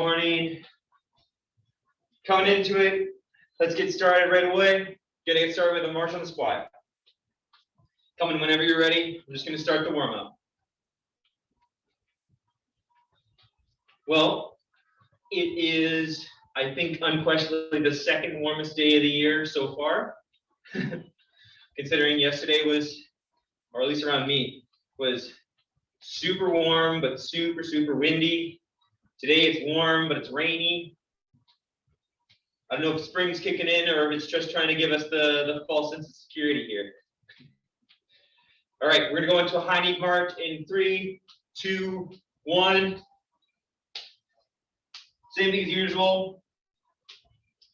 Morning. Coming into it, let's get started right away. Gonna get started with a march on the squat. Coming whenever you're ready. I'm just gonna start the warm up. Well, it is, I think, unquestionably the second warmest day of the year so far. Considering yesterday was, or at least around me, was super warm, but super, super windy. Today it's warm, but it's rainy. I don't know if spring's kicking in or if it's just trying to give us the false sense of security here. All right, we're gonna go into a high knee march in 3, 2, 1. Same thing as usual.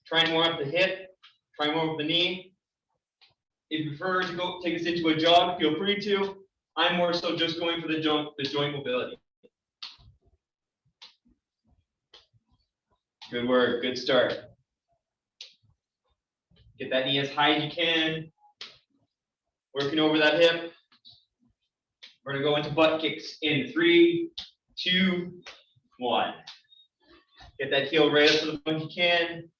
Try and warm up the hip, try and warm up the knee. If you prefer to go take us into a jog, feel free to. I'm more so just going for the joint mobility. Good work, good start. Get that knee as high as you can. Working over that hip. We're gonna go into butt kicks in 3, 2, 1. Get that heel right up to the front if you can.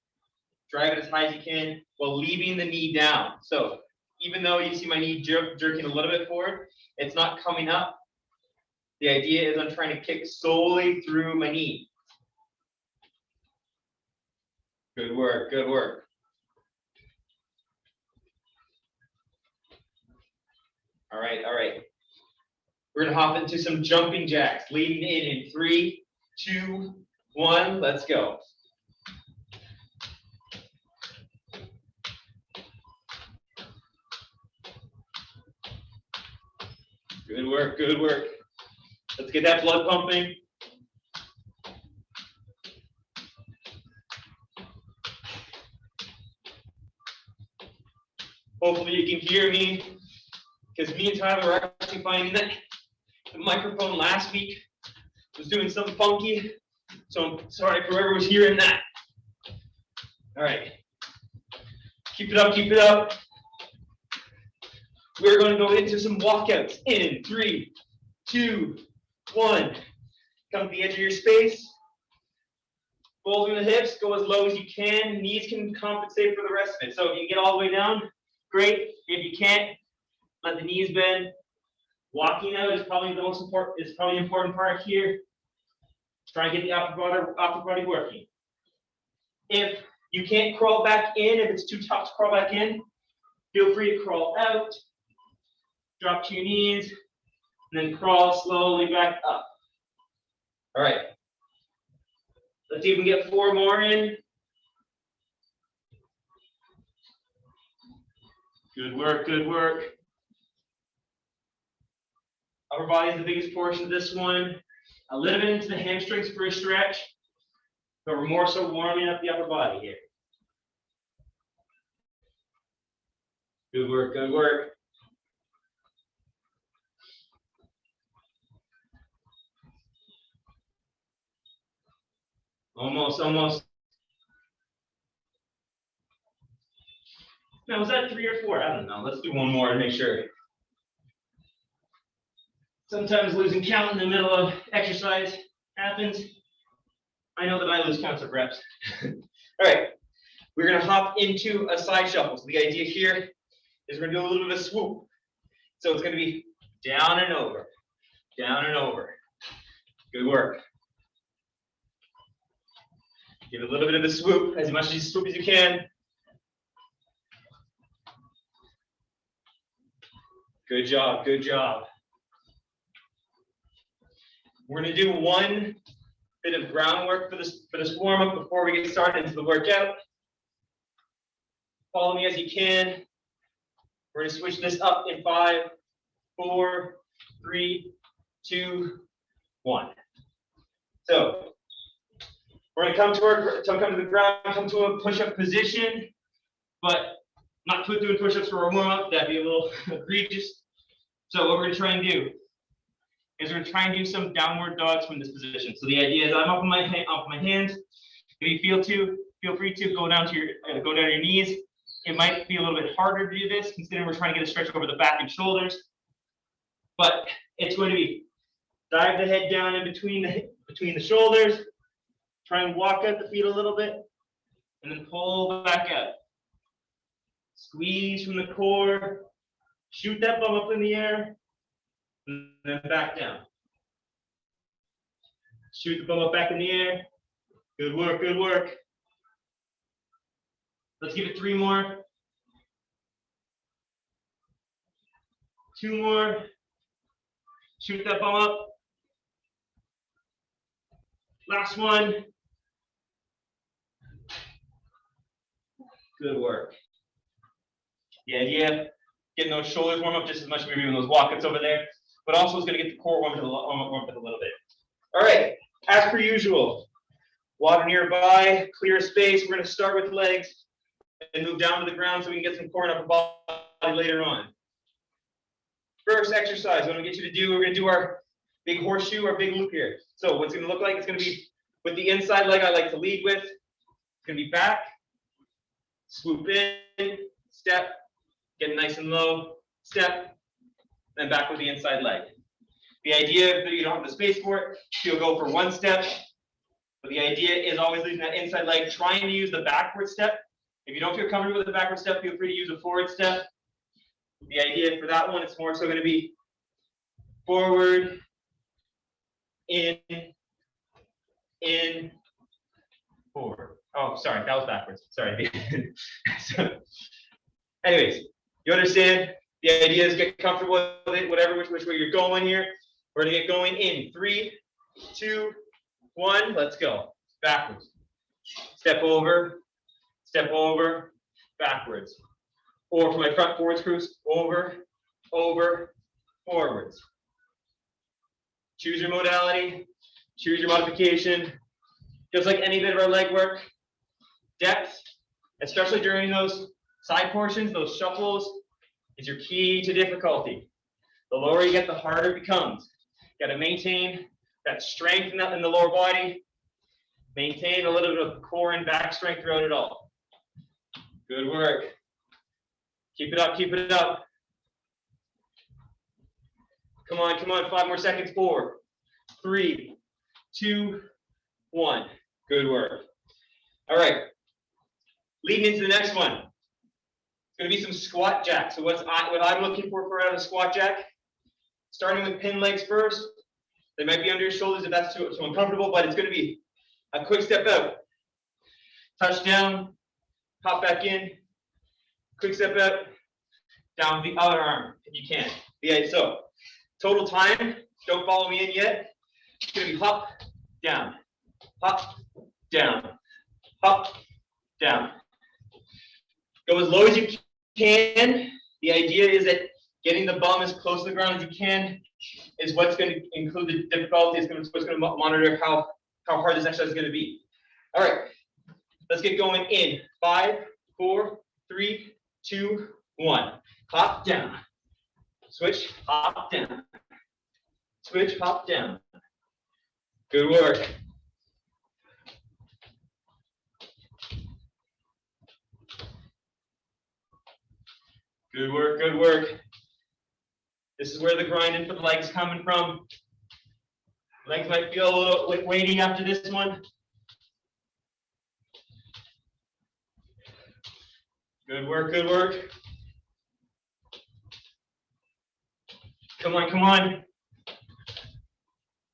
Drive it as high as you can while leaving the knee down. So even though you see my knee jerking a little bit forward, it's not coming up. The idea is I'm trying to kick solely through my knee. Good work, good work. All right, all right. We're gonna hop into some jumping jacks, leading in 3, 2, 1, let's go. Good work, good work. Let's get that blood pumping. Hopefully you can hear me, because me and Tyler were actually finding that the microphone last week was doing something funky. So I'm sorry for whoever was hearing that. All right. Keep it up, keep it up. We're going to go into some walkouts in 3, 2, 1. Come to the edge of your space. Folding the hips, go as low as you can. Knees can compensate for the rest of it. So if you get all the way down, great. If you can't, let the knees bend. Walking out is probably the most important, important part here. Try and get the upper body working. If you can't crawl back in, if it's too tough to crawl back in, feel free to crawl out. Drop to your knees, and then crawl slowly back up. All right. Let's even get 4 more in. Good work, good work. Upper body is the biggest portion of this one. A little bit into the hamstrings for a stretch, but we're more so warming up the upper body here. Good work, good work. Almost, almost. Now, was that 3 or 4? I don't know. Let's do one more to make sure. Sometimes losing count in the middle of exercise happens. I know that I lose counts of reps. All right, we're gonna hop into a side shuffle. So the idea here is we're gonna do a little bit of a swoop. So it's gonna be down and over, down and over. Good work. Give a little bit of a swoop, as much as you swoop as you can. Good job, good job. We're gonna do one bit of groundwork for this warm-up before we get started into the workout. Follow me as you can. We're gonna switch this up in 5, 4, 3, 2, 1. So we're gonna come to the ground, come to a push-up position, but not doing push-ups for a warm-up. That'd be a little egregious. So what we're gonna try and do is we're gonna try and do some downward dogs from this position. So the idea is I'm up on my hands. If you feel free to go down to your knees. It might be a little bit harder to do this, considering we're trying to get a stretch over the back and shoulders. But it's going to be dive the head down in between the shoulders, Try and walk out the feet a little bit, and then pull back out. Squeeze from the core, shoot that bum up in the air, and then back down. Shoot the bum up back in the air. Good work, good work. Let's give it 3 more. 2 more. Shoot that bum up. Last one. Good work. The idea of getting those shoulders warm up just as much as we're doing those walk-ups over there, but also it's going to get the core warmed up a little bit. All right, as per usual, water nearby, clear space. We're going to start with legs and move down to the ground so we can get some core in our body later on. First exercise, what I'm going to get you to do, we're going to do our big horseshoe, our big loop here. So what's it going to look like? It's going to be with the inside leg I like to lead with. It's going to be back, swoop in, step, get nice and low, step, then back with the inside leg. The idea that you don't have the space for it, you'll go for 1 step, but the idea is always leaving that inside leg, trying to use the backward step. If you don't feel comfortable with the backward step, feel free to use a forward step. The idea for that one, it's more so going to be forward, in, forward. Oh, sorry, that was backwards. Sorry. So, anyways, you understand? The idea is get comfortable with it, whatever which way you're going here. We're going to get going in 3, 2, 1. Let's go. Backwards. Step over, backwards. Or for my front forwards cruise, over, forwards. Choose your modality, choose your modification. Just like any bit of our leg work, depth, especially during those side portions, those shuffles, is your key to difficulty. The lower you get, the harder it becomes. You got to maintain that strength in the lower body. Maintain a little bit of core and back strength throughout it all. Good work. Keep it up, keep it up. Come on, 5 more seconds. 4, 3, 2, 1. Good work. All right. Leading into the next one. It's going to be some squat jacks. So what I'm looking for out of a squat jack, starting with pin legs first. They might be under your shoulders if that's too uncomfortable, but it's going to be a quick step out. Touch down, pop back in, quick step out, down the other arm if you can. Yeah, so total time, don't follow me in yet. It's going to be hop, down, hop, down, hop, down. Go as low as you can. The idea is that getting the bum as close to the ground as you can is what's going to include the difficulty. It's what's going to monitor how hard this exercise is going to be. All right, let's get going in 5, 4, 3, 2, 1. Hop down. Switch, hop down. Switch, hop down. Good work. Good work, good work. This is where the grinding for the legs coming from. Legs might feel a little weighty after this one. Good work, good work. Come on, come on.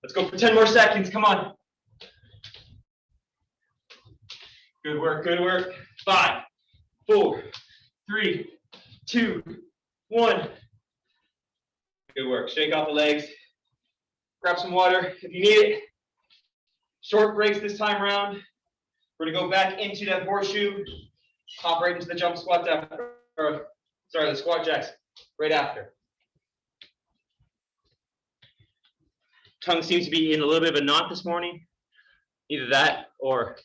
Let's go for 10 more seconds, come on. Good work, good work. 5, 4, 3, 2, 1. Good work. Shake off the legs. Grab some water if you need it. Short breaks this time around. We're going to go back into that horseshoe. Hop right into the jump squats after. Or, sorry, the squat jacks right after. Tongue seems to be in a little bit of a knot this morning. Either that or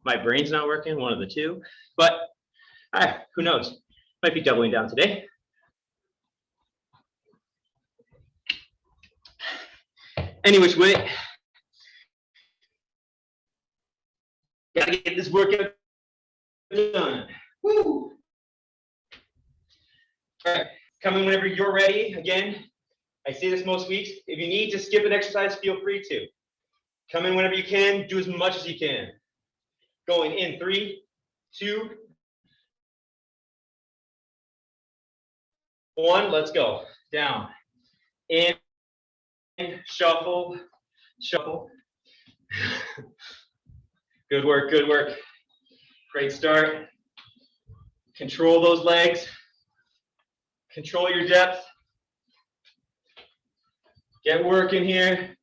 my brain's not working, one of the two. But who knows? Might be doubling down today. Any which way, gotta get this workout done. Woo! All right, come in whenever you're ready. Again, I say this most weeks. If you need to skip an exercise, feel free to. Come in whenever you can. Do as much as you can. Going in 3, 2, 1. Let's go. Down. In. Shuffle. Shuffle. Good work. Good work. Great start. Control those legs. Control your depth. Get work in here.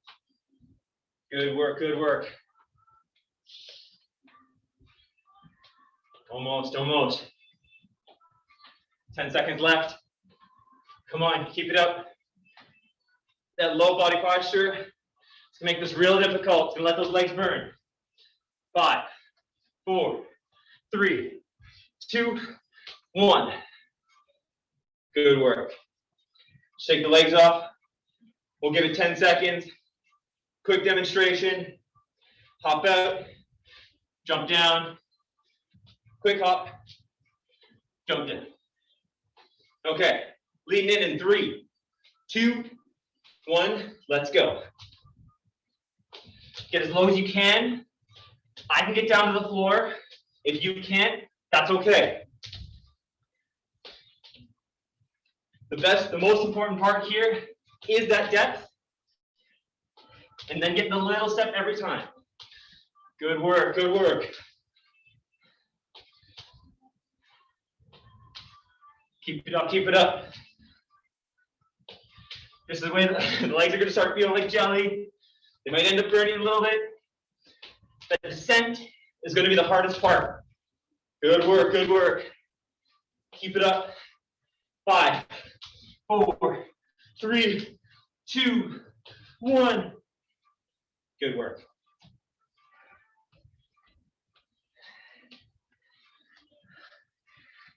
Good work, good work. Almost, almost. 10 seconds left. Come on, keep it up. That low body posture is to make this real difficult and let those legs burn. 5, 4, 3, 2, 1. Good work. Shake the legs off. We'll give it 10 seconds. Quick demonstration. Hop out. Jump down. Quick hop. Jump in. Okay. Leading in 3, 2, 1. Let's go. Get as low as you can. I can get down to the floor. If you can't, that's okay. The most important part here is that depth, and then getting a little step every time. Good work, good work. Keep it up, keep it up. This is the way the legs are gonna start feeling like jelly. They might end up burning a little bit. The descent is gonna be the hardest part. Good work, good work. Keep it up. 5, 4, 3, 2, 1. Good work.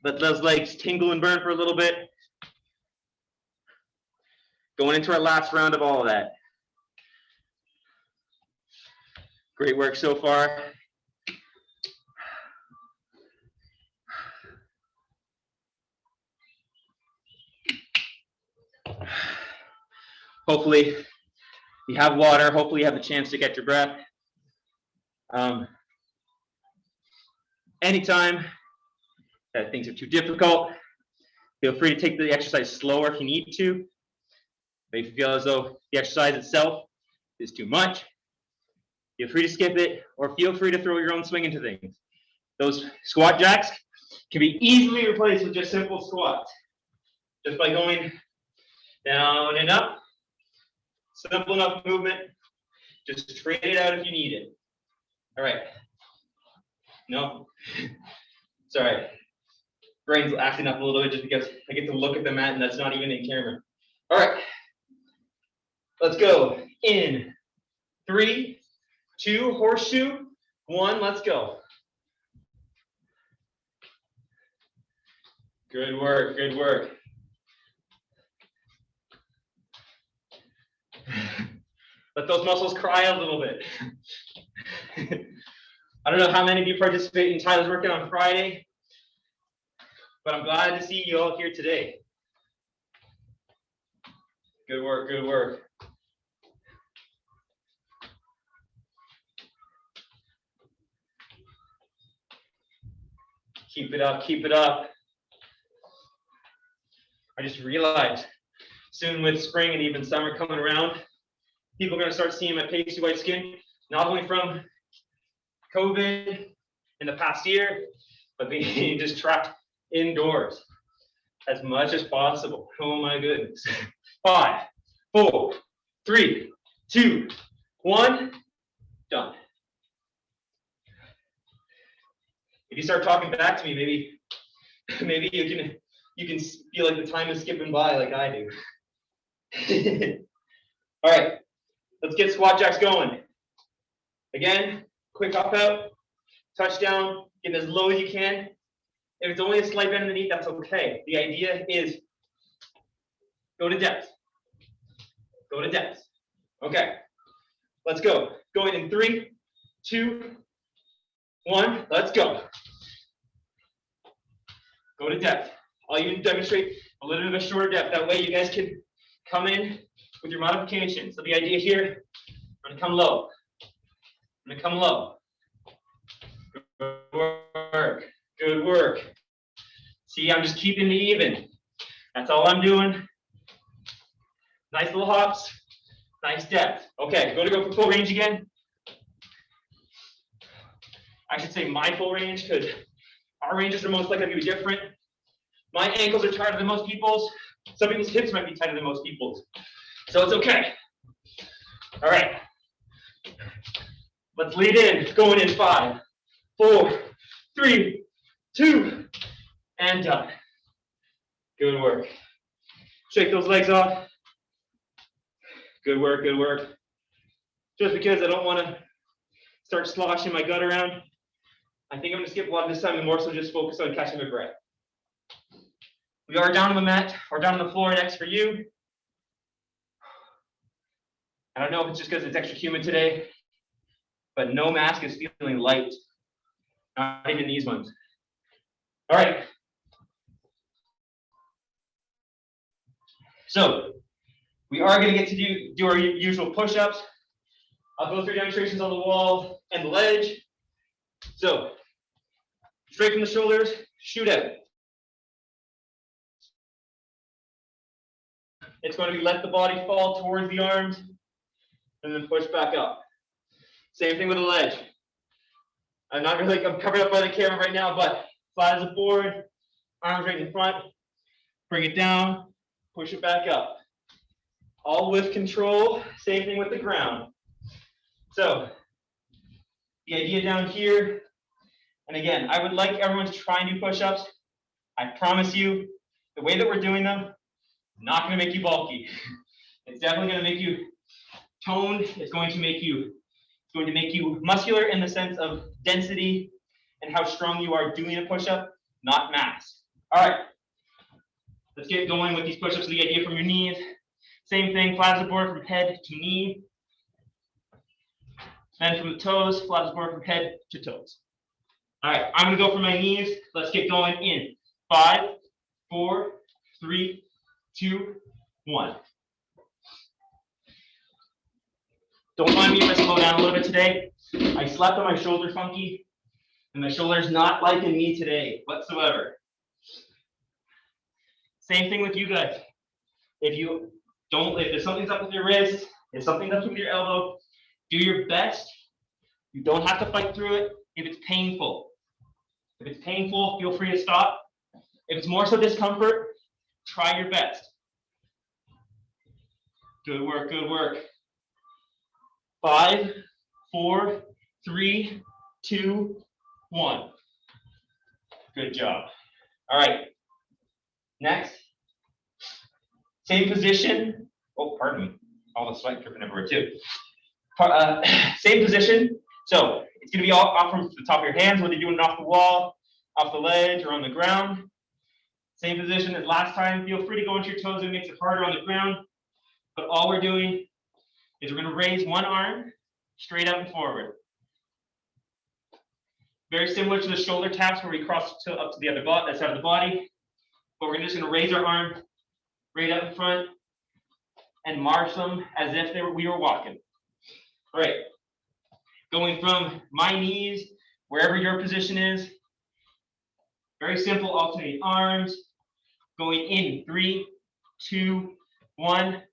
Let those legs tingle and burn for a little bit. Going into our last round of all of that. Great work so far. Hopefully you have water. Hopefully you have the chance to get your breath. Anytime that things are too difficult, feel free to take the exercise slower if you need to. If you feel as though the exercise itself is too much, feel free to skip it, or feel free to throw your own swing into things. Those squat jacks can be easily replaced with just simple squats, just by going down and up. Simple enough movement. Just trade it out if you need it. All right. No, sorry. Brain's acting up a little bit just because I get to look at the mat and that's not even in camera. All right. Let's go. In 3, 2, horseshoe, 1. Let's go. Good work. Good work. Let those muscles cry a little bit. I don't know how many of you participate in Tyler's workout on Friday, but I'm glad to see you all here today. Good work, good work. Keep it up, keep it up. I just realized soon with spring and even summer coming around, people are going to start seeing my pasty white skin, not only from COVID in the past year, but being just trapped indoors as much as possible. Oh my goodness. 5, 4, 3, 2, 1, done. If you start talking back to me, maybe you can feel like the time is skipping by like I do. All right, let's get squat jacks going. Again, quick hop out, touchdown, get as low as you can. If it's only a slight bend in the knee, that's okay. The idea is go to depth. Go to depth. Okay, let's go. Going in 3, 2, 1, let's go. Go to depth. I'll even demonstrate a little bit of a shorter depth. That way you guys can come in with your modification. So the idea here, I'm gonna come low. I'm gonna come low. Good work. Good work. See, I'm just keeping it even. That's all I'm doing. Nice little hops. Nice depth. Okay, go for full range again. I should say my full range because our ranges are most likely to be different. My ankles are tighter than most people's. Some people's hips might be tighter than most people's. So it's okay. All right. Let's lead in. Going in 5, 4, 3, 2, and done. Good work. Shake those legs off. Good work, good work. Just because I don't want to start sloshing my gut around, I think I'm going to skip a lot of this time and more so just focus on catching my breath. We are down on the mat or down on the floor next for you. I don't know if it's just because it's extra humid today, but no mask is feeling light. Not even these ones. All right. So we are going to get to do our usual push-ups. I'll go through demonstrations on the wall and the ledge. So straight from the shoulders, shoot out. It's going to be let the body fall towards the arms and then push back up. Same thing with the ledge. I'm covered up by the camera right now, but flat as a board, arms right in front, bring it down, push it back up. All with control, same thing with the ground. So the idea down here, and again, I would like everyone to try and do push-ups. I promise you, the way that we're doing them, not going to make you bulky. It's definitely going to make you toned. It's going to make you muscular in the sense of density and how strong you are doing a push-up, not mass. All right, let's get going with these push-ups. The idea from your knees, same thing, flat as a board from head to knee. Then from the toes, flat as a board from head to toes. All right, I'm going to go for my knees. Let's get going in 5, 4, 3, 2, 1. Don't mind me if I slow down a little bit today. I slept on my shoulder funky, and my shoulder's not liking me today whatsoever. Same thing with you guys. If there's something's up with your wrist, if something's up with your elbow, do your best. You don't have to fight through it if it's painful. If it's painful, feel free to stop. If it's more so discomfort, try your best. Good work, good work. 5, 4, 3, 2, 1. Good job. All right. Next. Same position. Oh, pardon me. All the sweat dripping everywhere too. Same position. So it's going to be all off from the top of your hands, whether you're doing it off the wall, off the ledge, or on the ground. Same position as last time. Feel free to go into your toes. It makes it harder on the ground. But all we're doing is we're going to raise one arm straight up and forward. Very similar to the shoulder taps where we cross up to the other side of the body. But we're just going to raise our arm right up in front and march them as if we were walking. All right. Going from my knees, wherever your position is. Very simple, alternate arms. Going in 3, 2, 1.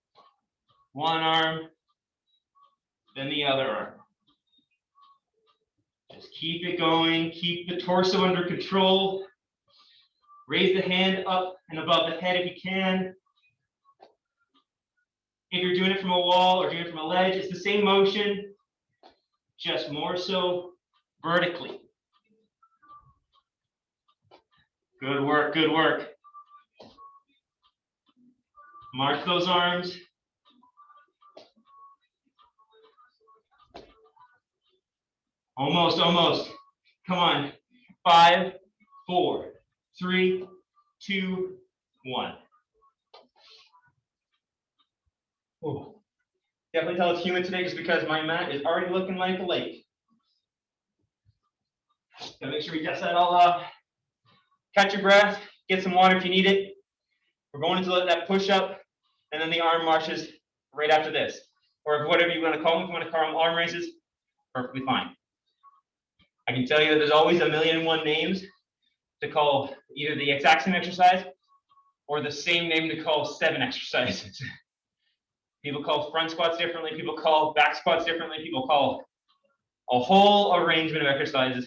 One arm, then the other arm. Just keep it going. Keep the torso under control. Raise the hand up and above the head if you can. If you're doing it from a wall or doing it from a ledge, it's the same motion, just more so vertically. Good work, good work. Mark those arms. Almost, almost. Come on. 5, 4, 3, 2, 1. Oh. Definitely tell it's humid today just because my mat is already looking like a lake. Gotta make sure we dust that all off. Catch your breath, get some water if you need it. We're going into that push up, and then the arm marches right after this. Or whatever you want to call them. If you want to call them arm raises, Perfectly fine. I can tell you that there's always a million and one names to call either the exact same exercise or the same name to call 7 exercises. People call front squats differently, people call back squats differently, people call a whole arrangement of exercises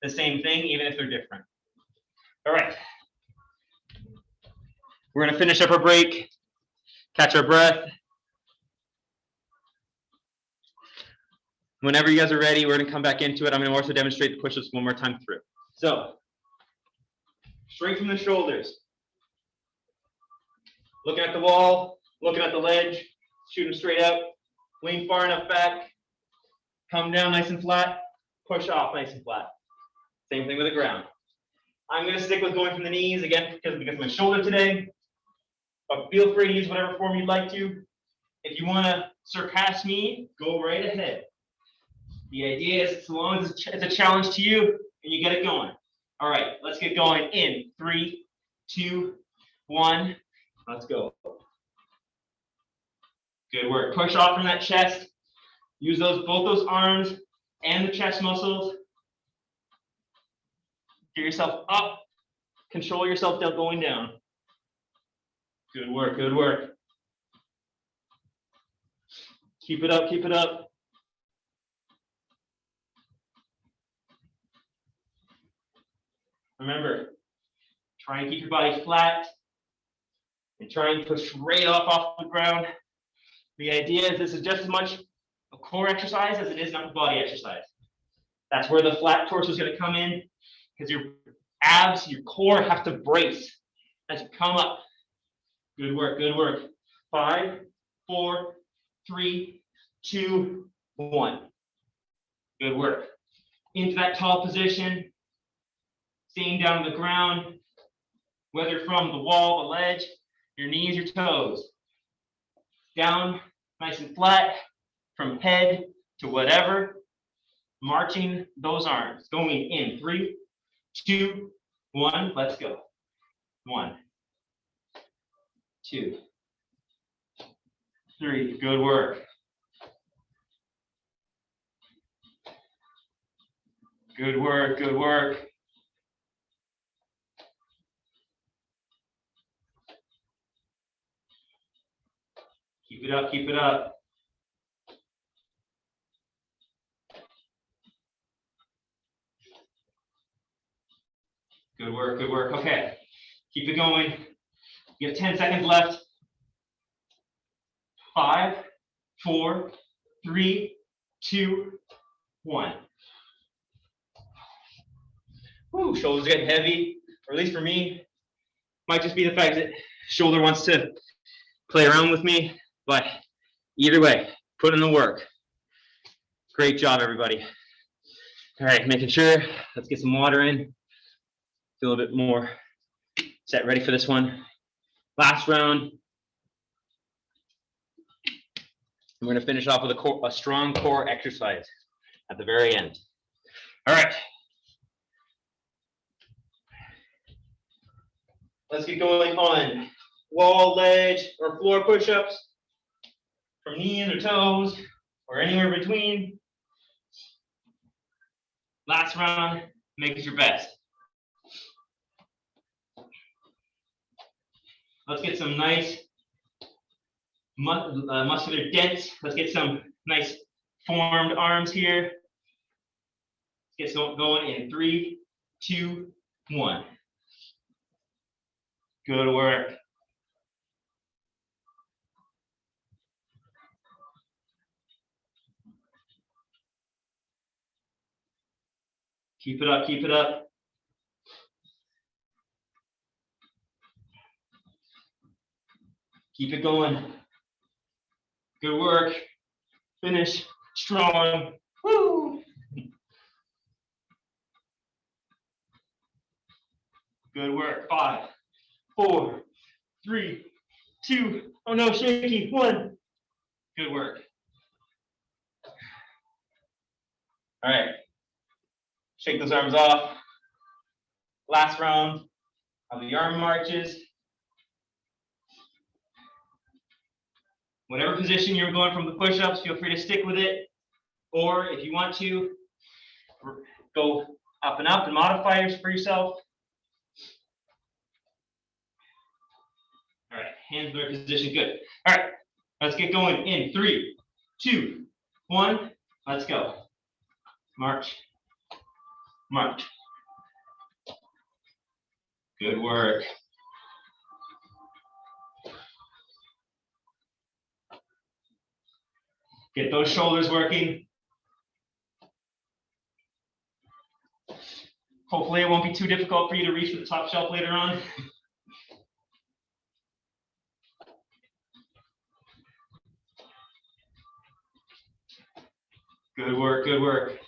the same thing, even if they're different. All right. We're gonna finish up our break, catch our breath. Whenever you guys are ready, we're gonna come back into it. I'm gonna also demonstrate the push-ups one more time through. So, straight from the shoulders. Looking at the wall, looking at the ledge, shooting straight up, lean far enough back, come down nice and flat, push off nice and flat. Same thing with the ground. I'm gonna stick with going from the knees again because of my shoulder today, but feel free to use whatever form you'd like to. If you wanna surpass me, go right ahead. The idea is as long as it's a challenge to you and you get it going. All right, let's get going in 3, 2, 1, let's go. Good work. Push off from that chest. Use both those arms and the chest muscles. Get yourself up. Control yourself down, going down. Good work, good work. Keep it up, keep it up. Remember, try and keep your body flat and try and push right off the ground. The idea is this is just as much a core exercise as it is an upper body exercise. That's where the flat torso is going to come in because your abs, your core have to brace as you come up. Good work, good work. 5, 4, 3, 2, 1. Good work. Into that tall position. Staying down on the ground, whether from the wall, the ledge, your knees, your toes. Down, nice and flat, from head to whatever. Marching those arms. Going in 3, 2, 1. Let's go. 1, 2, 3. Good work. Good work, good work. Keep it up, keep it up. Good work, good work. Okay, keep it going. You have 10 seconds left. 5, 4, 3, 2, 1. Whew, shoulders getting heavy, or at least for me. Might just be the fact that shoulder wants to play around with me, but either way, put in the work. Great job, everybody. All right, making sure, let's get some water in. Feel a bit more set, ready for this one. Last round. We're gonna finish off with a strong core exercise at the very end. All right. Let's get going on wall, ledge, or floor push-ups from knees or toes or anywhere between. Last round, make it your best. Let's get some nice muscular dents. Let's get some nice formed arms here. Let's get going in 3, 2, 1. Good work. Keep it up, keep it up. Keep it going. Good work. Finish strong. Woo! Good work. 5, 4, 3, 2. Oh no, shaky. 1. Good work. All right. Shake those arms off. Last round of the arm marches. Whatever position you're going from the push-ups, feel free to stick with it. Or if you want to, go up and up and modifiers for yourself. All right, hands in the right position, good. All right, let's get going in 3, 2, 1, let's go. March, march. Good work. Get those shoulders working. Hopefully it won't be too difficult for you to reach for the top shelf later on. Good work, good work.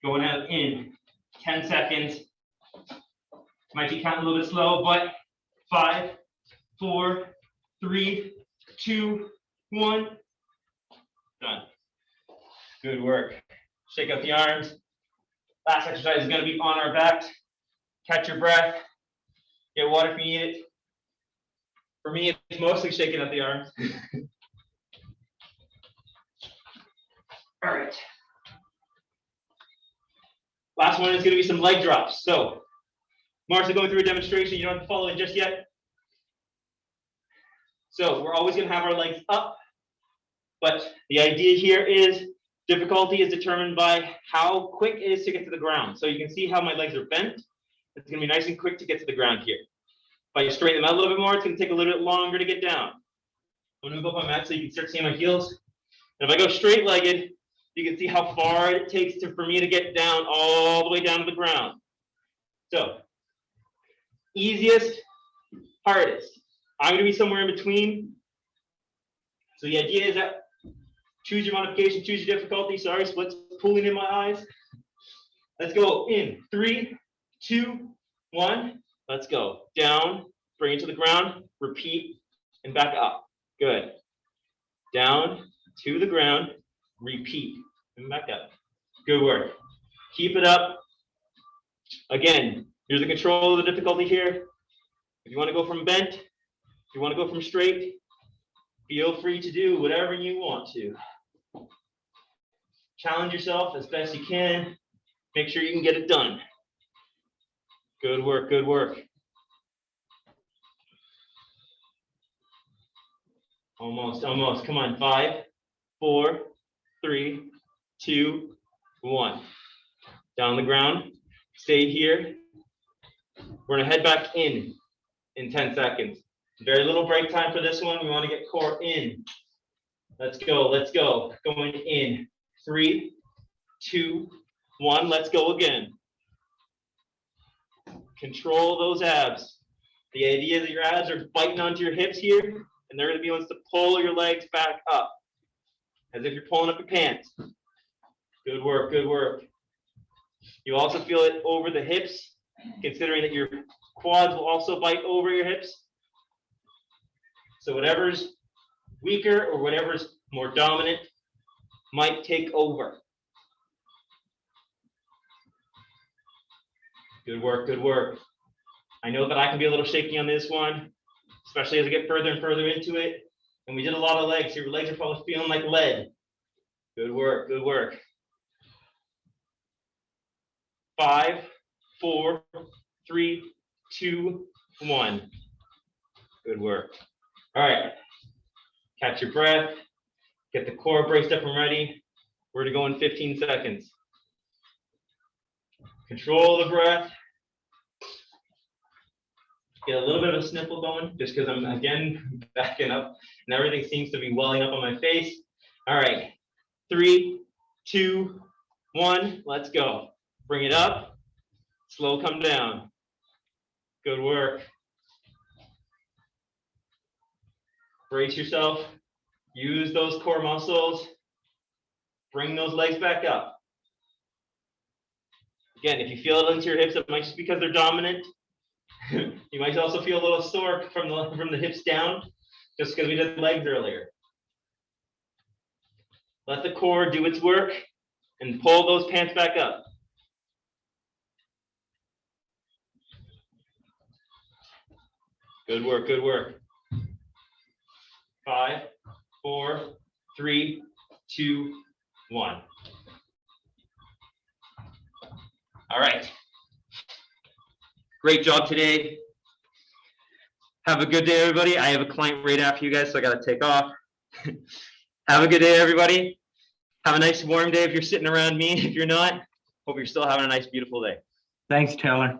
Going out in 10 seconds. Might be counting a little bit slow, but 5, 4, 3, 2, 1. Done. Good work. Shake out the arms. Last exercise is going to be on our backs. Catch your breath. Get water if you need it. For me, it's mostly shaking out the arms. All right. Last one is going to be some leg drops. So, Mark's going through a demonstration. You don't have to follow it just yet. So, we're always going to have our legs up. But the idea here is difficulty is determined by how quick it is to get to the ground. So you can see how my legs are bent. It's going to be nice and quick to get to the ground here. If I straighten them out a little bit more, it's going to take a little bit longer to get down. I'm going to move up my mat so you can start seeing my heels. And if I go straight-legged, you can see how far it takes for me to get down all the way down to the ground. So, easiest, hardest. I'm going to be somewhere in between. So the idea is that choose your modification, choose your difficulty. Sorry, split's pulling in my eyes. Let's go in 3, 2, 1. Let's go. Down, bring it to the ground, repeat, and back up. Good. Down to the ground, repeat, and back up. Good work. Keep it up. Again, here's the control of the difficulty here. If you want to go from bent, if you want to go from straight, feel free to do whatever you want to. Challenge yourself as best you can. Make sure you can get it done. Good work, good work. Almost, almost. Come on, 5, 4, 3, 2, 1. Down the ground. Stay here. We're gonna head back in 10 seconds. Very little break time for this one. We want to get core in. Let's go, let's go. Going in 3, 2, 1. Let's go again. Control those abs. The idea is that your abs are biting onto your hips here, and they're going to be ones to pull your legs back up, as if you're pulling up your pants. Good work, good work. You also feel it over the hips, considering that your quads will also bite over your hips. So whatever's weaker or whatever's more dominant might take over. Good work, good work. I know that I can be a little shaky on this one, especially as I get further and further into it. And we did a lot of legs. Your legs are probably feeling like lead. Good work, good work. 5, 4, 3, 2, 1. Good work. All right. Catch your breath. Get the core braced up and ready. We're going to go in 15 seconds. Control the breath. Get a little bit of a sniffle going, just because I'm, again, backing up, and everything seems to be welling up on my face. All right. 3, 2, 1. Let's go. Bring it up. Slow come down. Good work. Brace yourself. Use those core muscles. Bring those legs back up. Again, if you feel it into your hips, it might just be because they're dominant. You might also feel a little sore from the hips down, just because we did legs earlier. Let the core do its work and pull those pants back up. Good work, good work. 5, 4, 3, 2, 1. All right. Great job today. Have a good day, everybody. I have a client right after you guys, so I got to take off. Have a good day, everybody. Have a nice warm day if you're sitting around me. If you're not, hope you're still having a nice, beautiful day. Thanks, Taylor.